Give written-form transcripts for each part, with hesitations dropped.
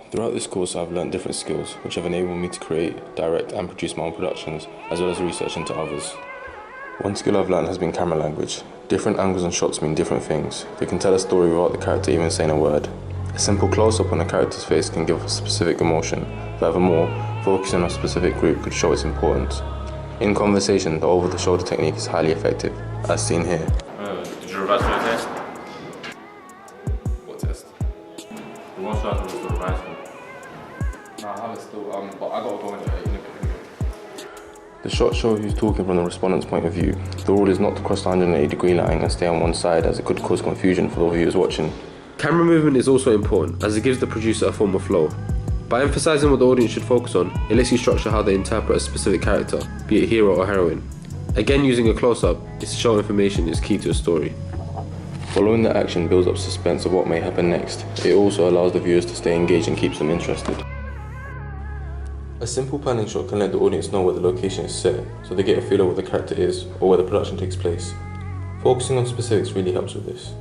Throughout this course, I've learned different skills, which have enabled me to create, direct and produce my own productions, as well as research into others. One skill I've learned has been camera language. Different angles and shots mean different things. They can tell a story without the character even saying a word. A simple close-up on a character's face can give a specific emotion. Furthermore, focusing on a specific group could show its importance. In conversation, the over-the-shoulder technique is highly effective, as seen here. Did you revise for the test? What test? The one shot was the revise for. Nah, I have it still, but I gotta go in there. The shots show who's talking from the respondent's point of view. The rule is not to cross the 180-degree line and stay on one side, as it could cause confusion for the viewers watching. Camera movement is also important, as it gives the producer a form of flow. By emphasising what the audience should focus on, it lets you structure how they interpret a specific character, be it hero or heroine. Again, using a close-up is to show information is key to a story. Following the action builds up suspense of what may happen next. It also allows the viewers to stay engaged and keeps them interested. A simple panning shot can let the audience know where the location is set, so they get a feel of where the character is or where the production takes place. Focusing on specifics really helps with this.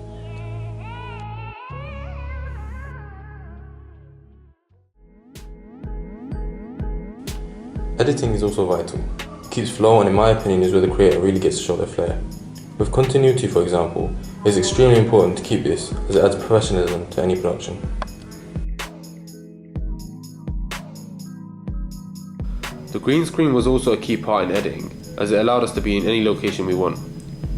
Editing is also vital. It keeps flow, and in my opinion is where the creator really gets to show their flair. With continuity, for example, it is extremely important to keep this, as it adds professionalism to any production. The green screen was also a key part in editing, as it allowed us to be in any location we want.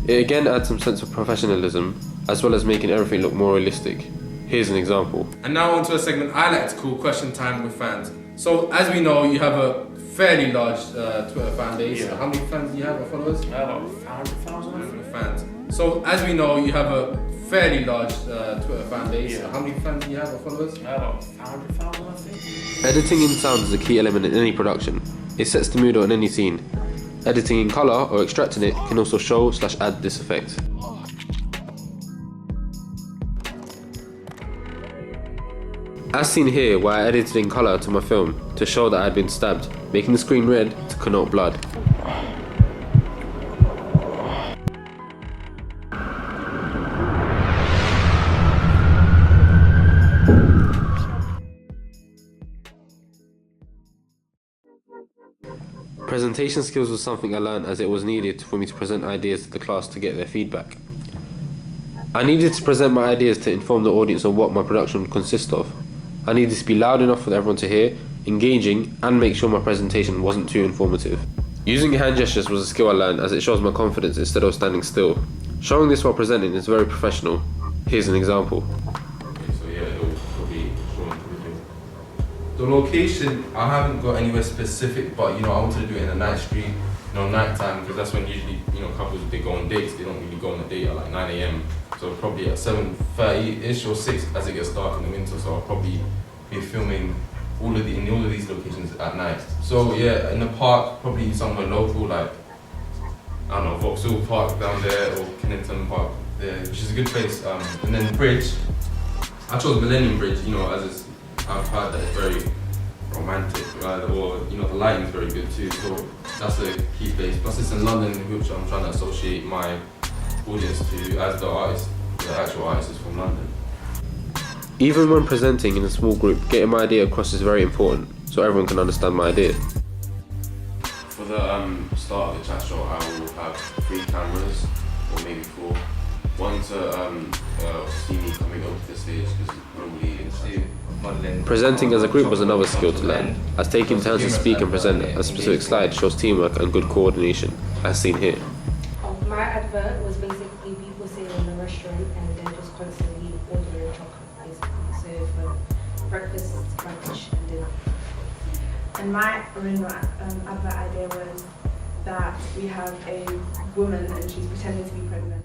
It again adds some sense of professionalism, as well as making everything look more realistic. Here's an example. And now onto a segment I like to call Question Time with Fans. So as we know, you have a fairly large Twitter fan base. Yeah. How many fans do you have or followers? About 100,000 fans. So as we know, you have a fairly large Twitter fan base. Yeah. How many fans do you have or followers? About 100,000, I think. Editing in sound is a key element in any production. It sets the mood on any scene. Editing in colour or extracting it can also show/add this effect. As seen here, where I edited in colour to my film to show that I had been stabbed, making the screen red to connote blood. Presentation skills was something I learned, as it was needed for me to present ideas to the class to get their feedback. I needed to present my ideas to inform the audience on what my production would consist of. I needed to be loud enough for everyone to hear, engaging, and make sure my presentation wasn't too informative. Using hand gestures was a skill I learned, as it shows my confidence instead of standing still. Showing this while presenting is very professional. Here's an example. So yeah, it'll be showing everything. The location, I haven't got anywhere specific, but I wanted to do it in a night street, night time, because that's when usually, couples, they go on dates. They don't really go on a date at like 9 AM. So probably at 7:30ish or 6 as it gets dark in the winter. So I'll probably be filming in all of these locations at night. So yeah, in the park, probably somewhere local, like I don't know, Vauxhall Park down there or Kennington Park there, which is a good place. And then bridge, I chose Millennium Bridge, as I've heard that it's very romantic, right? Or the lighting is very good too. So that's a key place. Plus it's in London, which I'm trying to associate my audience to, as the actual artist is from London. Even when presenting in a small group, getting my idea across is very important, so everyone can understand my idea. For the start of the chat show, I will have 3 cameras, or maybe 4. One to see me coming up to the stage, because normally Presenting as a group was another skill to learn, as taking turns to speak and present a specific slide shows teamwork and good coordination, as seen here. My advert was basically people sitting in the restaurant and they're just constantly ordering chocolate, basically. So for breakfast, lunch, and dinner. And my original advert idea was that we have a woman and she's pretending to be pregnant.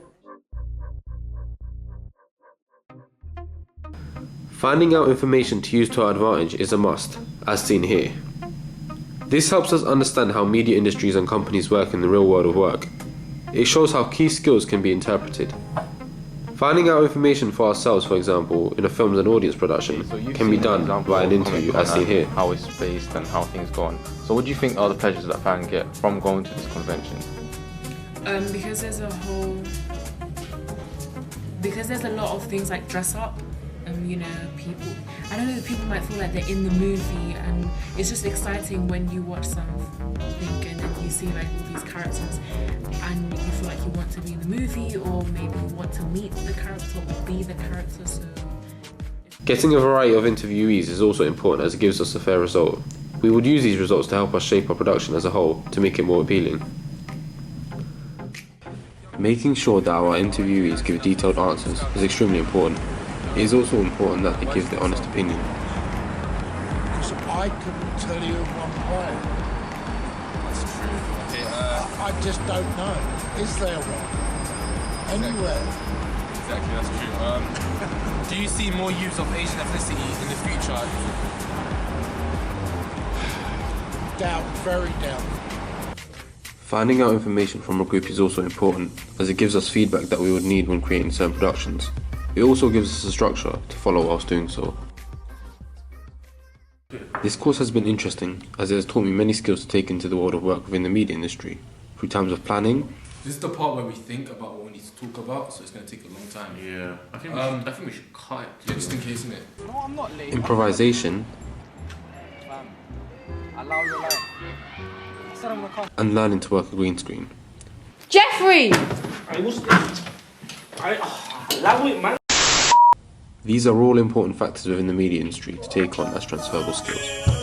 Finding out information to use to our advantage is a must, as seen here. This helps us understand how media industries and companies work in the real world of work. It shows how key skills can be interpreted. Finding out information for ourselves, for example, in a films and audience production, So you've can be seen done example by an of interview Comic-Con as seen and here. how it's spaced and how things go on. So what do you think are the pleasures that fans get from going to this convention? Because there's a lot of things like dress up, you know, people, I don't know, people might feel like they're in the movie, and it's just exciting when you watch something and then you see like all these characters and you feel like you want to be in the movie, or maybe you want to meet the character or be the character. So Getting a variety of interviewees is also important as it gives us a fair result. We would use these results to help us shape our production as a whole to make it more appealing. Making sure that our interviewees give detailed answers is extremely important. It is also important that they give their honest opinion. Because I couldn't tell you one way. That's true. Okay, I just don't know. Is there one? Anywhere? exactly, that's true. Do you see more use of Asian ethnicity in the future? Doubt, very doubt. Finding out information from a group is also important as it gives us feedback that we would need when creating certain productions. It also gives us a structure to follow whilst doing so. This course has been interesting as it has taught me many skills to take into the world of work within the media industry through times of planning. This is the part where we think about what we need to talk about, so it's going to take a long time. Yeah. I think we should cut it. Yeah, just in case, isn't it? No, I'm not late. Improvisation, Fam, allow your life. I said I'm gonna come. and learning to work a green screen. Jeffrey! These are all important factors within the media industry to take on as transferable skills.